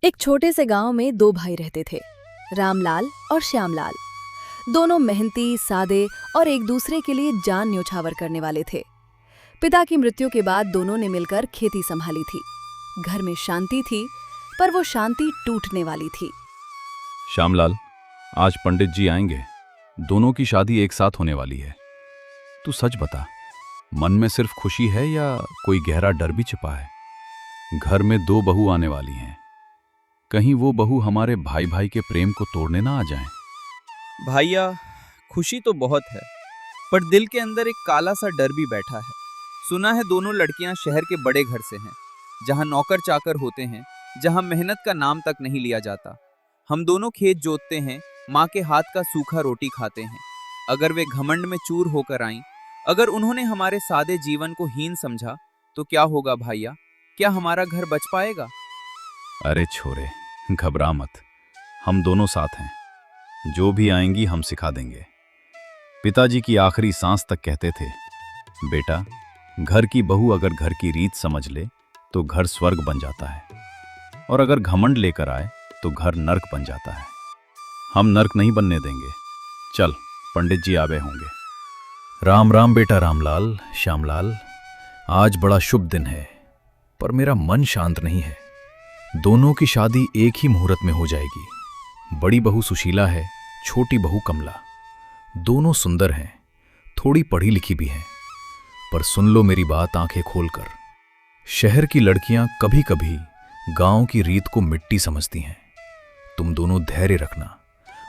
एक छोटे से गांव में दो भाई रहते थे, रामलाल और श्यामलाल। दोनों मेहनती, सादे और एक दूसरे के लिए जान न्योछावर करने वाले थे। पिता की मृत्यु के बाद दोनों ने मिलकर खेती संभाली थी। घर में शांति थी, पर वो शांति टूटने वाली थी। श्यामलाल, आज पंडित जी आएंगे। दोनों की शादी एक साथ होने वाली है। तू सच बता, मन में सिर्फ खुशी है या कोई गहरा डर भी छिपा है? घर में दो बहू आने वाली हैं। कहीं वो बहू हमारे भाई भाई के प्रेम को तोड़ने ना आ जाएं। भाइया, खुशी तो बहुत है, पर दिल के अंदर एक काला सा डर भी बैठा है। सुना है दोनों लड़कियां शहर के बड़े घर से हैं, जहां नौकर चाकर होते हैं, जहां मेहनत का नाम तक नहीं लिया जाता। हम दोनों खेत जोतते हैं, माँ के हाथ का सूखा रोटी खाते हैं। अगर वे घमंड में चूर होकर आईं, अगर उन्होंने हमारे सादे जीवन को हीन समझा, तो क्या होगा भाइया? क्या हमारा घर बच पाएगा? अरे छोरे, घबरा मत। हम दोनों साथ हैं। जो भी आएंगी हम सिखा देंगे। पिताजी की आखिरी सांस तक कहते थे, बेटा, घर की बहू अगर घर की रीत समझ ले तो घर स्वर्ग बन जाता है, और अगर घमंड लेकर आए तो घर नर्क बन जाता है। हम नर्क नहीं बनने देंगे। चल, पंडित जी आवे होंगे। राम राम बेटा रामलाल, श्यामलाल। आज बड़ा शुभ दिन है, पर मेरा मन शांत नहीं है। दोनों की शादी एक ही मुहूर्त में हो जाएगी। बड़ी बहू सुशीला है, छोटी बहू कमला। दोनों सुंदर हैं, थोड़ी पढ़ी लिखी भी हैं। पर सुन लो मेरी बात आंखें खोलकर। शहर की लड़कियां कभी कभी गांव की रीत को मिट्टी समझती हैं। तुम दोनों धैर्य रखना,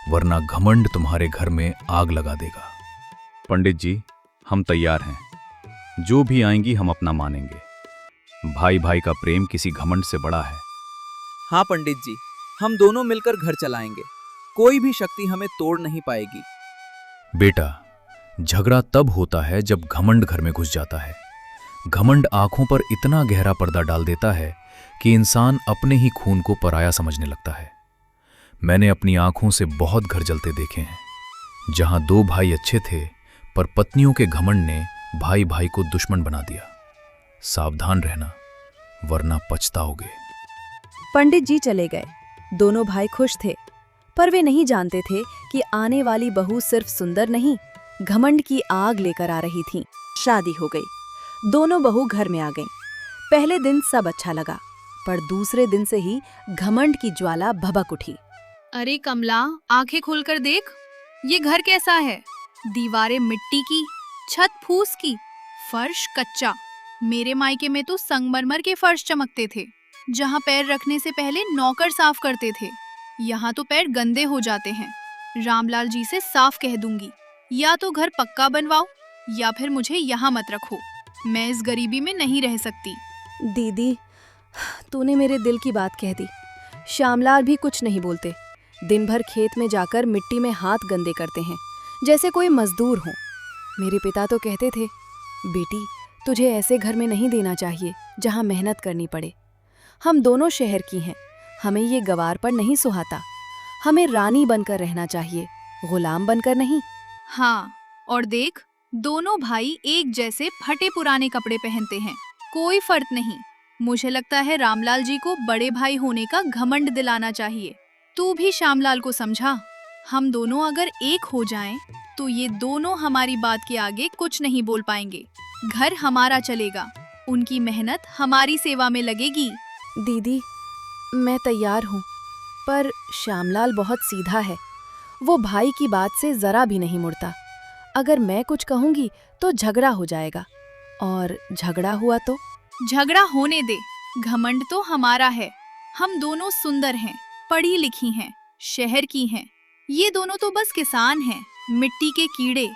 वरना घमंड तुम्हारे घर में आग लगा देगा। पंडित जी, हम तैयार हैं। जो भी आएंगी हम अपना मानेंगे। भाई भाई का प्रेम किसी घमंड से बड़ा है। हाँ पंडित जी, हम दोनों मिलकर घर चलाएंगे। कोई भी शक्ति हमें तोड़ नहीं पाएगी। बेटा, झगड़ा तब होता है जब घमंड घर में घुस जाता है। घमंड आंखों पर इतना गहरा पर्दा डाल देता है कि इंसान अपने ही खून को पराया समझने लगता है। मैंने अपनी आंखों से बहुत घर जलते देखे हैं, जहां दो भाई अच्छे थे, पर पत्नियों के घमंड ने भाई भाई को दुश्मन बना दिया। सावधान रहना, वरना पछताओगे। पंडित जी चले गए। दोनों भाई खुश थे, पर वे नहीं जानते थे कि आने वाली बहू सिर्फ सुंदर नहीं, घमंड की आग लेकर आ रही थी। शादी हो गई। दोनों बहू घर में आ गईं। पहले दिन सब अच्छा लगा, पर दूसरे दिन से ही घमंड की ज्वाला भभक उठी। अरे कमला, आंखें खोलकर देख। ये घर कैसा है? दीवारें मिट्टी की, छत फूस की, फर्श कच्चा। मेरे मायके में तो संगमरमर के फर्श चमकते थे, जहाँ पैर रखने से पहले नौकर साफ करते थे। यहाँ तो पैर गंदे हो जाते हैं। रामलाल जी से साफ कह दूंगी, या तो घर पक्का बनवाओ या फिर मुझे यहाँ मत रखो। मैं इस गरीबी में नहीं रह सकती। दीदी, तूने मेरे दिल की बात कह दी। श्यामलाल भी कुछ नहीं बोलते। दिन भर खेत में जाकर मिट्टी में हाथ गंदे करते हैं, जैसे कोई मजदूर हो। मेरे पिता तो कहते थे, बेटी, तुझे ऐसे घर में नहीं देना चाहिए जहाँ मेहनत करनी पड़े। हम दोनों शहर की हैं, हमें ये गवार पर नहीं सुहाता। हमें रानी बनकर रहना चाहिए, गुलाम बनकर नहीं। हाँ, और देख, दोनों भाई एक जैसे फटे पुराने कपड़े पहनते हैं। कोई फर्क नहीं। मुझे लगता है रामलाल जी को बड़े भाई होने का घमंड दिलाना चाहिए। तू भी श्यामलाल को समझा। हम दोनों अगर एक हो जाएं, तो ये दोनों हमारी बात के आगे कुछ नहीं बोल पाएंगे। घर हमारा चलेगा, उनकी मेहनत हमारी सेवा में लगेगी। दीदी, मैं तैयार हूँ, पर श्यामलाल बहुत सीधा है। वो भाई की बात से जरा भी नहीं मुड़ता। अगर मैं कुछ कहूँगी तो झगड़ा हो जाएगा, और झगड़ा हुआ तो? झगड़ा होने दे। घमंड तो हमारा है। हम दोनों सुंदर हैं, पढ़ी लिखी हैं, शहर की हैं। ये दोनों तो बस किसान हैं, मिट्टी के कीड़े।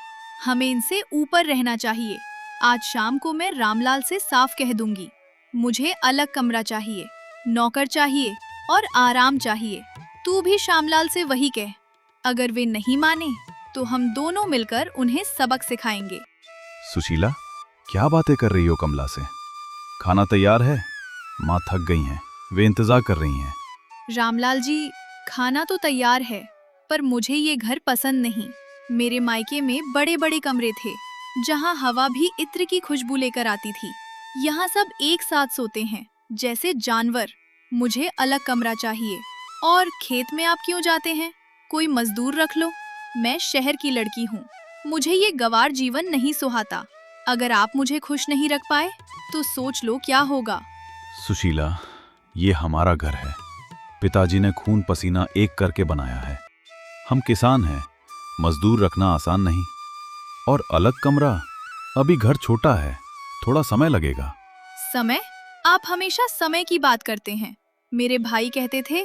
हमें इनसे ऊपर रहना चाहिए। आज शाम को मैं रामलाल से साफ कह दूंगी, मुझे अलग कमरा चाहिए, नौकर चाहिए और आराम चाहिए। तू भी श्यामलाल से वही कह। अगर वे नहीं माने, तो हम दोनों मिलकर उन्हें सबक सिखाएंगे। सुशीला, क्या बातें कर रही हो कमला से? खाना तैयार है? माँ थक गई हैं, वे इंतजार कर रही हैं। रामलाल जी, खाना तो तैयार है, पर मुझे ये घर पसंद नहीं। मेरे मायके में बड़े बड़े कमरे थे, जहाँ हवा भी इत्र की खुशबू लेकर आती थी। यहाँ सब एक साथ सोते हैं, जैसे जानवर। मुझे अलग कमरा चाहिए। और खेत में आप क्यों जाते हैं? कोई मजदूर रख लो। मैं शहर की लड़की हूँ, मुझे ये गंवार जीवन नहीं सुहाता। अगर आप मुझे खुश नहीं रख पाए तो सोच लो क्या होगा। सुशीला, ये हमारा घर है। पिताजी ने खून पसीना एक करके बनाया है। हम किसान हैं, मजदूर रखना आसान नहीं। और अलग कमरा, अभी घर छोटा है, थोड़ा समय लगेगा। समय? आप हमेशा समय की बात करते हैं। मेरे भाई कहते थे,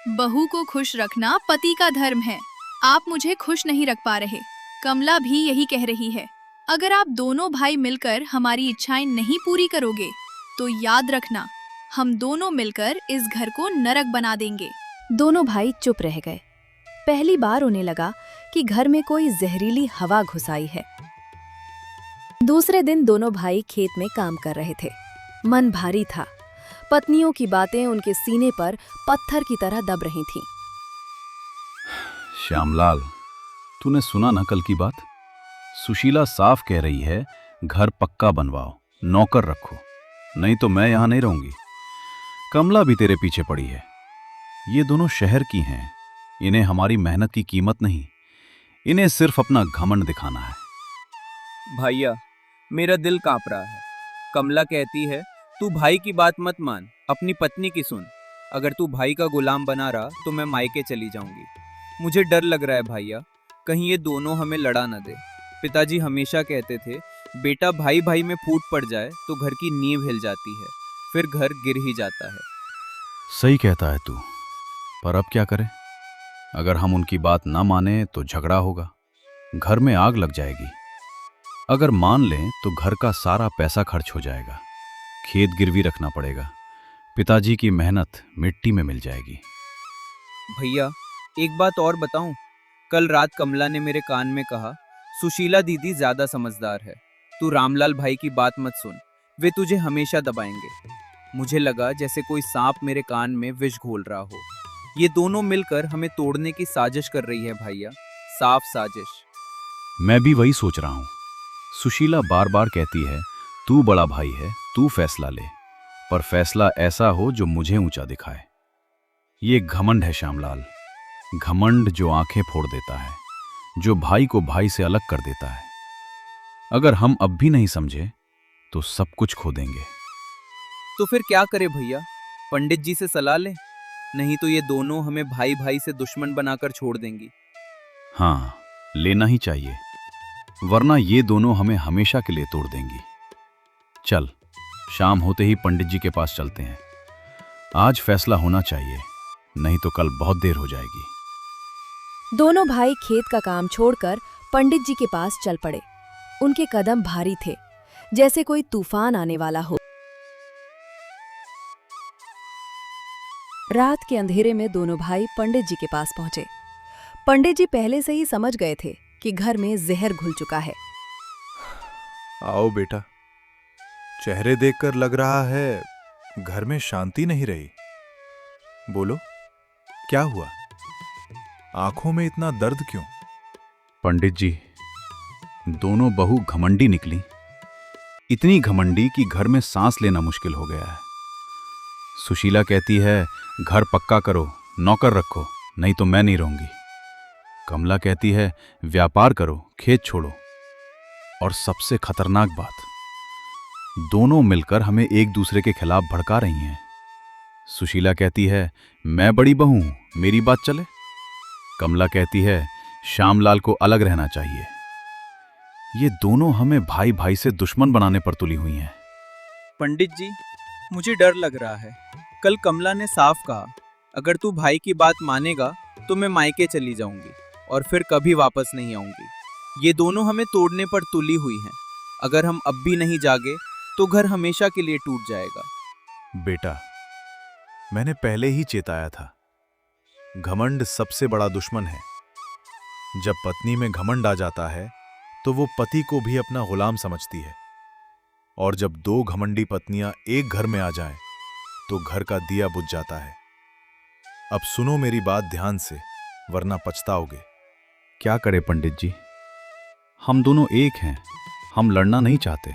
बहू को खुश रखना पति का धर्म है। आप मुझे खुश नहीं रख पा रहे। कमला भी यही कह रही है। अगर आप दोनों भाई मिलकर हमारी इच्छाएं नहीं पूरी करोगे तो याद रखना, हम दोनों मिलकर इस घर को नरक बना देंगे। दोनों भाई चुप रह गए। पहली बार उन्हें लगा कि घर में कोई जहरीली हवा घुस आई है। दूसरे दिन दोनों भाई खेत में काम कर रहे थे। मन भारी था। पत्नियों की बातें उनके सीने पर पत्थर की तरह दब रही थीं। श्यामलाल, तूने सुना ना कल की बात? सुशीला साफ कह रही है, घर पक्का बनवाओ, नौकर रखो, नहीं तो मैं यहां नहीं रहूंगी। कमला भी तेरे पीछे पड़ी है। ये दोनों शहर की हैं, इन्हें हमारी मेहनत की कीमत नहीं, इन्हें सिर्फ अपना घमंड दिखाना है। भैया, मेरा दिल कांप रहा है। कमला कहती है, तू भाई की बात मत मान, अपनी पत्नी की सुन। अगर तू भाई का गुलाम बना रहा तो मैं मायके चली जाऊंगी। मुझे डर लग रहा है भैया, कहीं ये दोनों हमें लड़ा न दे। पिताजी हमेशा कहते थे, बेटा भाई भाई में फूट पड़ जाए तो घर की नींव हिल जाती है, फिर घर गिर ही जाता है। सही कहता है तू, पर अब क्या करें? अगर हम उनकी बात ना माने तो झगड़ा होगा, घर में आग लग जाएगी। अगर मान लें तो घर का सारा पैसा खर्च हो जाएगा, खेत गिरवी रखना पड़ेगा, पिताजी की मेहनत मिट्टी में मिल जाएगी। भैया, एक बात और बताऊं? कल रात कमला ने मेरे कान में कहा, सुशीला दीदी ज्यादा समझदार है, तू रामलाल भाई की बात मत सुन, वे तुझे हमेशा दबाएंगे। मुझे लगा जैसे कोई सांप मेरे कान में विष घोल रहा हो। ये दोनों मिलकर हमें तोड़ने की साजिश कर रही है भैया, साफ साजिश। मैं भी वही सोच रहा हूं। सुशीला बार बार कहती है, तू बड़ा भाई है, तू फैसला ले, पर फैसला ऐसा हो जो मुझे ऊंचा दिखाए। ये घमंड है श्यामलाल, घमंड जो आंखें फोड़ देता है, जो भाई को भाई से अलग कर देता है। अगर हम अब भी नहीं समझे तो सब कुछ खो देंगे। तो फिर क्या करे भैया? पंडित जी से सलाह ले, नहीं तो ये दोनों हमें भाई भाई से दुश्मन बनाकर छोड़ देंगी। हाँ, लेना ही चाहिए, वरना ये दोनों हमें हमेशा के लिए तोड़ देंगी। चल, शाम होते ही पंडित जी के पास चलते हैं। आज फैसला होना चाहिए, नहीं तो कल बहुत देर हो जाएगी। दोनों भाई खेत का काम छोड़कर पंडित जी के पास चल पड़े। उनके कदम भारी थे, जैसे कोई तूफान आने वाला हो। रात के अंधेरे में दोनों भाई पंडित जी के पास पहुंचे। पंडित जी पहले से ही समझ गए थे कि घर में जहर घुल चुका है। आओ बेटा, चेहरे देखकर लग रहा है घर में शांति नहीं रही। बोलो, क्या हुआ? आंखों में इतना दर्द क्यों? पंडित जी, दोनों बहू घमंडी निकली, इतनी घमंडी कि घर में सांस लेना मुश्किल हो गया है। सुशीला कहती है, घर पक्का करो, नौकर रखो, नहीं तो मैं नहीं रहूंगी। कमला कहती है, व्यापार करो, खेत छोड़ो। और सबसे खतरनाक बात, दोनों मिलकर हमें एक दूसरे के खिलाफ भड़का रही हैं। सुशीला कहती है, मैं बड़ी बहू हूं, मेरी बात चले। कमला कहती है, श्यामलाल को अलग रहना चाहिए। ये दोनों हमें भाई भाई से दुश्मन बनाने पर तुली हुई हैं। पंडित जी, मुझे डर लग रहा है। कल कमला ने साफ कहा, अगर तू भाई की बात मानेगा तो मैं मायके चली जाऊंगी और फिर कभी वापस नहीं आऊंगी। ये दोनों हमें तोड़ने पर तुली हुई हैं। अगर हम अब भी नहीं जागे तो घर हमेशा के लिए टूट जाएगा। बेटा, मैंने पहले ही चेताया था, घमंड सबसे बड़ा दुश्मन है। जब पत्नी में घमंड आ जाता है तो वो पति को भी अपना गुलाम समझती है, और जब दो घमंडी पत्नियां एक घर में आ जाएं, तो घर का दिया बुझ जाता है। अब सुनो मेरी बात ध्यान से, वरना पछताओगे। क्या करें पंडित जी, हम दोनों एक हैं, हम लड़ना नहीं चाहते,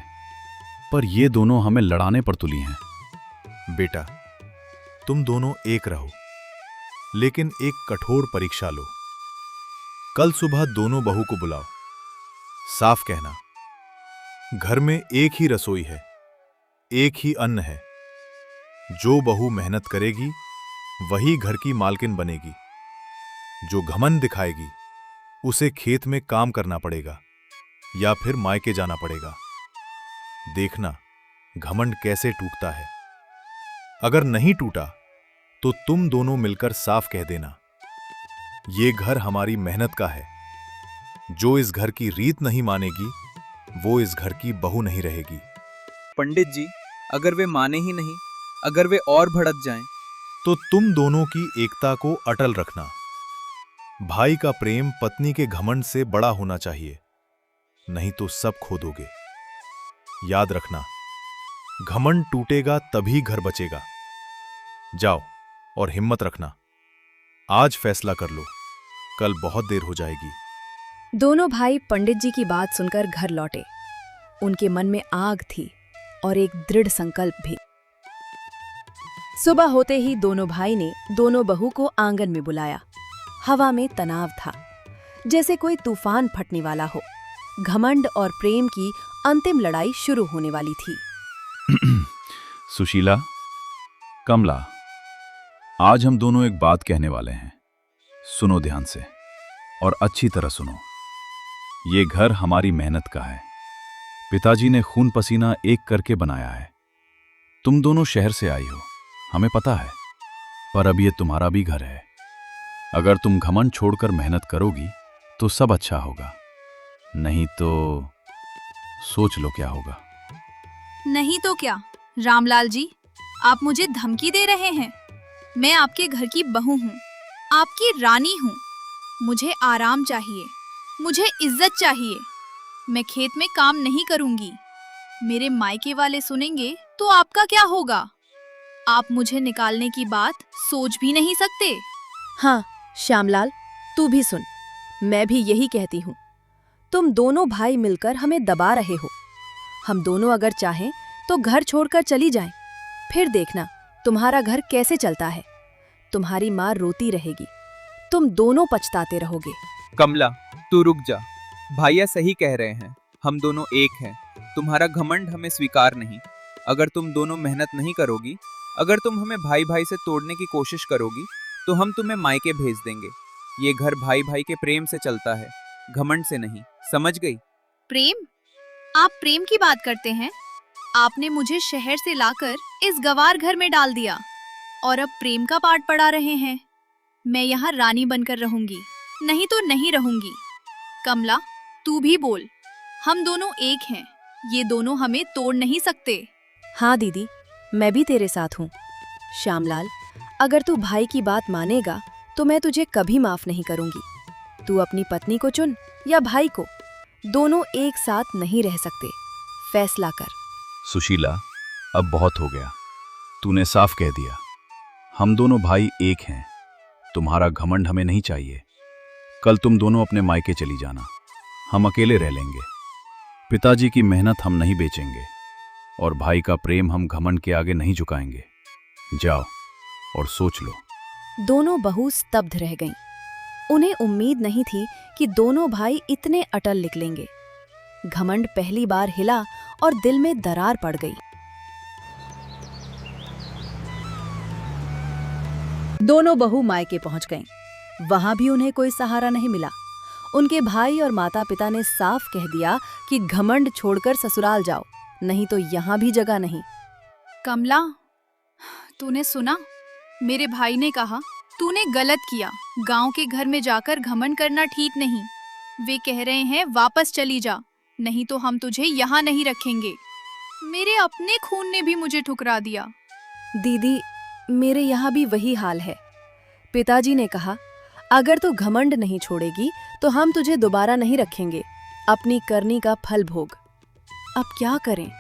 पर ये दोनों हमें लड़ाने पर तुली हैं। बेटा, तुम दोनों एक रहो, लेकिन एक कठोर परीक्षा लो। कल सुबह दोनों बहू को बुलाओ। साफ कहना, घर में एक ही रसोई है, एक ही अन्न है। जो बहू मेहनत करेगी वही घर की मालकिन बनेगी। जो घमंड दिखाएगी उसे खेत में काम करना पड़ेगा या फिर मायके जाना पड़ेगा। देखना घमंड कैसे टूटता है। अगर नहीं टूटा तो तुम दोनों मिलकर साफ कह देना, ये घर हमारी मेहनत का है। जो इस घर की रीत नहीं मानेगी वो इस घर की बहू नहीं रहेगी। पंडित जी, अगर वे माने ही नहीं, अगर वे और भड़क जाएं, तो तुम दोनों की एकता को अटल रखना। भाई का प्रेम पत्नी के घमंड से बड़ा होना चाहिए, नहीं तो सब खो दोगे। याद रखना, घमंड टूटेगा तभी घर बचेगा। जाओ और हिम्मत रखना। आज फैसला कर लो, कल बहुत देर हो जाएगी। दोनों भाई पंडित जी की बात सुनकर घर लौटे। उनके मन में आग थी और एक दृढ़ संकल्प भी। सुबह होते ही दोनों भाई ने दोनों बहू को आंगन में बुलाया। हवा में तनाव था, जैसे कोई तूफान फटने वाला हो। घमंड और प्रेम की अंतिम लड़ाई शुरू होने वाली थी। सुशीला, कमला, आज हम दोनों एक बात कहने वाले हैं। सुनो ध्यान से और अच्छी तरह सुनो। ये घर हमारी मेहनत का है। पिताजी ने खून पसीना एक करके बनाया है। तुम दोनों शहर से आई हो, हमें पता है, पर अब ये तुम्हारा भी घर है। अगर तुम घमंड छोड़कर मेहनत करोगी तो सब अच्छा होगा, नहीं तो सोच लो क्या होगा। नहीं तो क्या रामलाल जी, आप मुझे धमकी दे रहे हैं? मैं आपके घर की बहू हूँ, आपकी रानी हूँ। मुझे आराम चाहिए, मुझे इज्जत चाहिए। मैं खेत में काम नहीं करूंगी। मेरे मायके वाले सुनेंगे तो आपका क्या होगा? आप मुझे निकालने की बात सोच भी नहीं सकते। हाँ श्यामलाल, तू भी सुन, मैं भी यही कहती हूँ। तुम दोनों भाई मिलकर हमें दबा रहे हो। हम दोनों अगर चाहें तो घर छोड़कर चली जाएं, फिर देखना तुम्हारा घर कैसे चलता है। तुम्हारी माँ रोती रहेगी, तुम दोनों पछताते रहोगे। कमला, तू रुक जा। भैया सही कह रहे हैं, हम दोनों एक हैं। तुम्हारा घमंड हमें स्वीकार नहीं। अगर तुम दोनों मेहनत नहीं करोगी, अगर तुम हमें भाई भाई से तोड़ने की कोशिश करोगी, तो हम तुम्हें मायके भेज देंगे। ये घर भाई भाई के प्रेम से चलता है, घमंड से नहीं। समझ गई? प्रेम? आप प्रेम की बात करते हैं? आपने मुझे शहर से लाकर इस गवार घर में डाल दिया और अब प्रेम का पाठ पढ़ा रहे हैं। मैं यहाँ रानी बनकर रहूंगी, नहीं तो नहीं रहूंगी। कमला, तू भी बोल। हम दोनों एक हैं, ये दोनों हमें तोड़ नहीं सकते। हाँ दीदी, मैं भी तेरे साथ हूँ। श्यामलाल, अगर तू भाई की बात मानेगा तो मैं तुझे कभी माफ नहीं करूंगी। तू अपनी पत्नी को चुन या भाई को, दोनों एक साथ नहीं रह सकते। फैसला कर। सुशीला, अब बहुत हो गया। तूने साफ कह दिया, हम दोनों भाई एक हैं। तुम्हारा घमंड हमें नहीं चाहिए। कल तुम दोनों अपने मायके चली जाना, हम अकेले रह लेंगे। पिताजी की मेहनत हम नहीं बेचेंगे और भाई का प्रेम हम घमंड के आगे नहीं झुकाएंगे। जाओ और सोच लो। दोनों बहू स्तब्ध रह गईं। उन्हें उम्मीद नहीं थी कि दोनों भाई इतने अटल निकलेंगे। घमंड पहली बार हिला और दिल में दरार पड़ गई। दोनों बहू मायके पहुंच गईं। वहां भी उन्हें कोई सहारा नहीं मिला। उनके भाई और माता पिता ने साफ कह दिया कि घमंड छोड़कर ससुराल जाओ, नहीं तो यहाँ भी जगह नहीं। कमला, तूने सुना? मेरे भाई ने कहा तूने गलत किया। गांव के घर में जाकर घमंड करना ठीक नहीं। वे कह रहे हैं वापस चली जा, नहीं तो हम तुझे यहाँ नहीं रखेंगे। मेरे अपने खून ने भी मुझे ठुकरा दिया। दीदी, मेरे यहाँ भी वही हाल है। पिताजी ने कहा अगर तू घमंड नहीं छोड़ेगी तो हम तुझे दोबारा नहीं रखेंगे। अपनी करनी का फल भोग। अब क्या करें?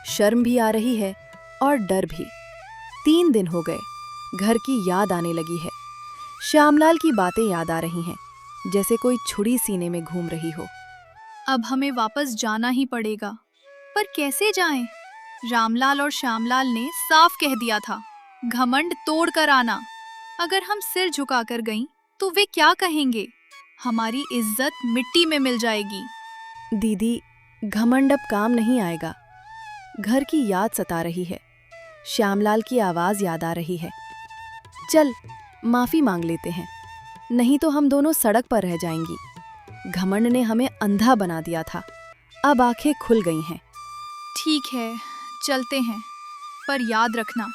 शर्म भी आ रही है और डर भी। 3 दिन हो गए, घर की याद आने लगी है। श्यामलाल की बातें याद आ रही हैं, जैसे कोई छुरी सीने में घूम रही हो। अब हमें वापस जाना ही पड़ेगा, पर कैसे जाएं? रामलाल और श्यामलाल ने साफ कह दिया था घमंड तोड़ कर आना। अगर हम सिर झुकाकर गईं तो वे क्या कहेंगे? हमारी इज्जत मिट्टी में मिल जाएगी। दीदी, घमंड अब काम नहीं आएगा। घर की याद सता रही है, श्यामलाल की आवाज याद आ रही है। चल, माफी मांग लेते हैं, नहीं तो हम दोनों सड़क पर रह जाएंगी। घमंड ने हमें अंधा बना दिया था, अब आंखें खुल गई हैं। ठीक है, चलते हैं, पर याद रखना,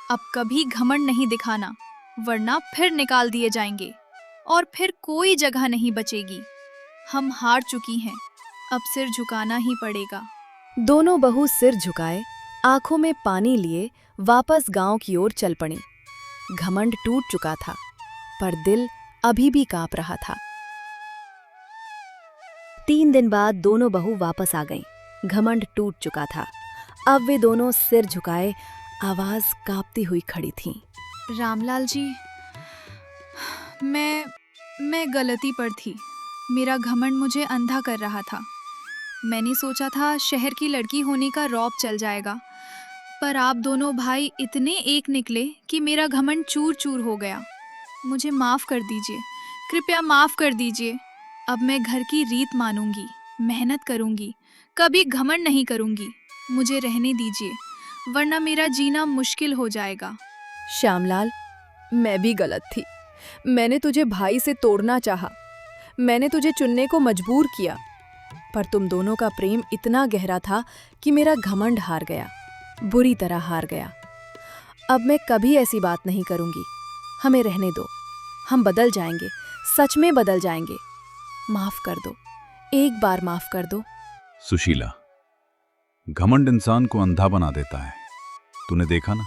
अब कभी घमंड नहीं दिखाना, वरना फिर निकाल दिए जाएंगे और फिर कोई जगह नहीं बचेगी। हम हार चुकी हैं, अब सिर झुकाना ही पड़ेगा। दोनों बहू सिर झुकाए, आंखों में पानी लिए वापस गांव की ओर चल पड़ी। घमंड टूट चुका था, पर दिल अभी भी कांप रहा था। 3 दिन बाद दोनों बहू वापस आ गईं। घमंड टूट चुका था, अब वे दोनों सिर झुकाए, आवाज कांपती हुई खड़ी थीं। रामलाल जी, मैं गलती पर थी। मेरा घमंड मुझे अंधा कर रहा था। मैंने सोचा था शहर की लड़की होने का रौब चल जाएगा, पर आप दोनों भाई इतने एक निकले कि मेरा घमंड चूर चूर हो गया। मुझे माफ़ कर दीजिए, कृपया माफ़ कर दीजिए। अब मैं घर की रीत मानूंगी, मेहनत करूंगी, कभी घमंड नहीं करूंगी। मुझे रहने दीजिए, वरना मेरा जीना मुश्किल हो जाएगा। श्यामलाल, मैं भी गलत थी। मैंने तुझे भाई से तोड़ना चाहा, मैंने तुझे चुनने को मजबूर किया, पर तुम दोनों का प्रेम इतना गहरा था कि मेरा घमंड हार गया, बुरी तरह हार गया। अब मैं कभी ऐसी बात नहीं करूंगी। हमें रहने दो, हम बदल जाएंगे, सच में बदल जाएंगे। माफ कर दो, एक बार माफ कर दो। सुशीला, घमंड इंसान को अंधा बना देता है। तूने देखा ना,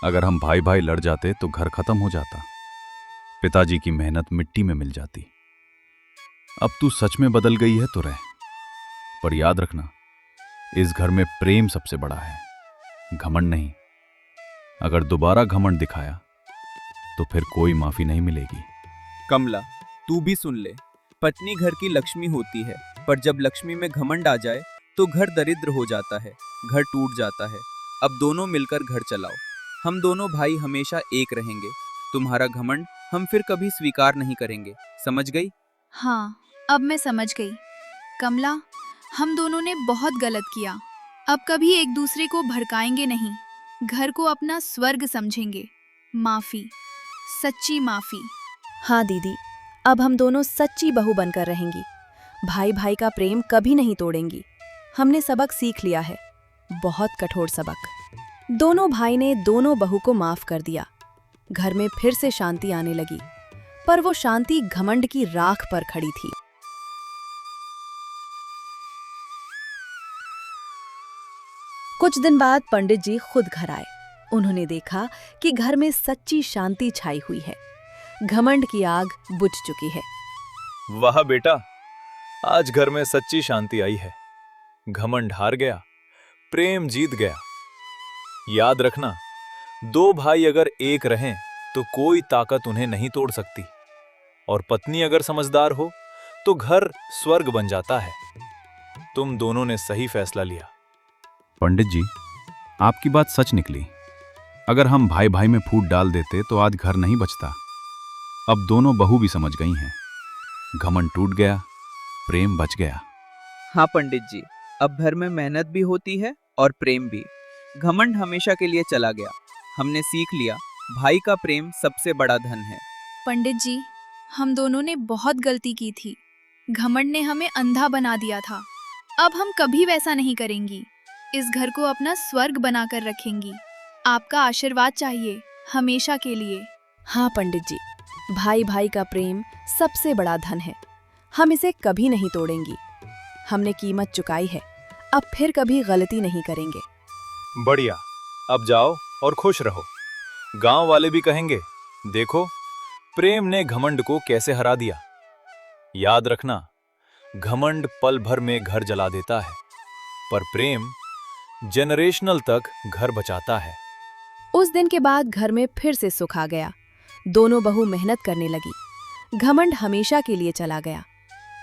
अगर हम भाई भाई लड़ जाते तो घर खत्म हो जाता, पिताजी की मेहनत मिट्टी में मिल जाती। अब तू सच में बदल गई है तो रह, पर याद रखना, इस घर में प्रेम सबसे बड़ा है, घमंड नहीं। अगर दोबारा घमंड दिखाया तो फिर कोई माफी नहीं मिलेगी। कमला, तू भी सुन ले, पत्नी घर की लक्ष्मी होती है, पर जब लक्ष्मी में घमंड आ जाए तो घर दरिद्र हो जाता है, घर टूट जाता है। अब दोनों मिलकर घर चलाओ, हम दोनों भाई हमेशा एक रहेंगे। तुम्हारा घमंड हम फिर कभी स्वीकार नहीं करेंगे, समझ गई? हाँ, अब मैं समझ गई। कमला, हम दोनों ने बहुत गलत किया। अब कभी एक दूसरे को भड़काएंगे नहीं, घर को अपना स्वर्ग समझेंगे। माफी, सच्ची माफी। हाँ दीदी, अब हम दोनों सच्ची बहू बनकर रहेंगी। भाई भाई का प्रेम कभी नहीं तोड़ेंगी। हमने सबक सीख लिया है, बहुत कठोर सबक। दोनों भाई ने दोनों बहू को माफ कर दिया। घर में फिर से शांति आने लगी, पर वो शांति घमंड की राख पर खड़ी थी। कुछ दिन बाद पंडित जी खुद घर आए। उन्होंने देखा कि घर में सच्ची शांति छाई हुई है, घमंड की आग बुझ चुकी है। वाह बेटा, आज घर में सच्ची शांति आई है। घमंड हार गया, प्रेम जीत गया। याद रखना, 2 भाई अगर एक रहें तो कोई ताकत उन्हें नहीं तोड़ सकती, और पत्नी अगर समझदार हो तो घर स्वर्ग बन जाता है। तुम दोनों ने सही फैसला लिया। पंडित जी, आपकी बात सच निकली। अगर हम भाई भाई में फूट डाल देते तो आज घर नहीं बचता। अब दोनों बहू भी समझ गई हैं, घमंड टूट गया, प्रेम बच गया। हाँ पंडित जी, अब घर में मेहनत भी होती है और प्रेम भी। घमंड हमेशा के लिए चला गया। हमने सीख लिया, भाई का प्रेम सबसे बड़ा धन है। पंडित जी, हम दोनों ने बहुत गलती की थी। घमंड ने हमें अंधा बना दिया था। अब हम कभी वैसा नहीं करेंगी। इस घर को अपना स्वर्ग बनाकर रखेंगी। आपका आशीर्वाद चाहिए, हमेशा के लिए। हाँ पंडित जी, भाई भाई का प्रेम सबसे बड़ा धन है, हम इसे कभी नहीं तोड़ेंगी। हमने कीमत चुकाई है, अब फिर कभी गलती नहीं करेंगे। बढ़िया, अब जाओ और खुश रहो। गांव वाले भी कहेंगे, देखो प्रेम ने घमंड को कैसे हरा दिया। याद रखना, घमंड पल भर में घर जला देता है, पर प्रेम जनरेशनल तक घर बचाता है। उस दिन के बाद घर में फिर से सुख आ गया। दोनों बहू मेहनत करने लगी। घमंड हमेशा के लिए चला गया।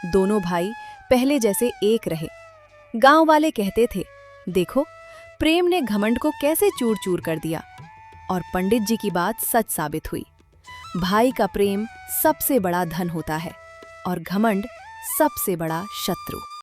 दोनों भाई पहले जैसे एक रहे। गांव वाले कहते थे, देखो प्रेम ने घमंड को कैसे चूर चूर कर दिया। और पंडित जी की बात सच साबित हुई। भाई का प्रेम सबसे बड़ा धन होता है और घमंड सबसे बड़ा शत्रु।